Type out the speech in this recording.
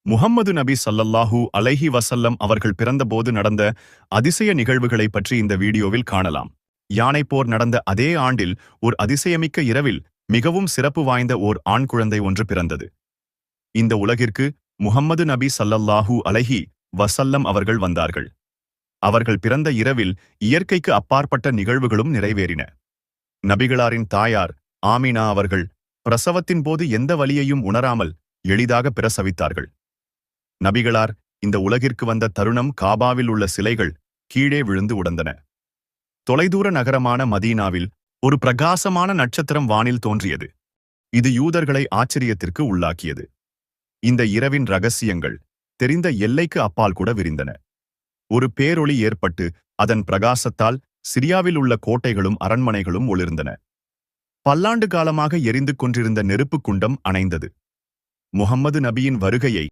முஹம்மது நபி ஸல்லல்லாஹு அலைஹி வஸல்லம் அவர்கள் பிறந்தபோது நடந்த அதிசய நிகழ்வுகளை பற்றி இந்த வீடியோவில் காணலாம். யானை போர் நடந்த அதே ஆண்டில் ஒரு அதிசயமிக்க இரவில் மிகவும் சிறப்பு வாய்ந்த ஓர் ஆண் குழந்தை ஒன்று பிறந்தது. இந்த உலகிற்கு முஹம்மது நபி ஸல்லல்லாஹு அலைஹி வஸல்லம் அவர்கள் வந்தார்கள். அவர்கள் பிறந்த இரவில் இயற்கைக்கு அப்பாற்பட்ட நிகழ்வுகளும் நிறைவேறின. நபிகளாரின் தாயார் ஆமினா அவர்கள் பிரசவத்தின் போது எந்த வலியையும் உணராமல் எளிதாக பிரசவித்தார்கள். நபிகளார் இந்த உலகிற்கு வந்த தருணம் காபாவில் உள்ள சிலைகள் கீழே விழுந்து உடைந்தன. தொலைதூர நகரமான மதீனாவில் ஒரு பிரகாசமான நட்சத்திரம் வானில் தோன்றியது. இது யூதர்களை ஆச்சரியத்திற்கு உள்ளாக்கியது. இந்த இரவின் ரகசியங்கள் தெரிந்த எல்லைக்கு அப்பால் கூட விரிந்தன. ஒரு பேரொளி ஏற்பட்டு அதன் பிரகாசத்தால் சிரியாவில் உள்ள கோட்டைகளும் அரண்மனைகளும் ஒளிர்ந்தன. பல்லாண்டு காலமாக எரிந்து கொண்டிருந்த நெருப்புக் குண்டம் அணைந்தது. முஹம்மது நபியின் வருகையை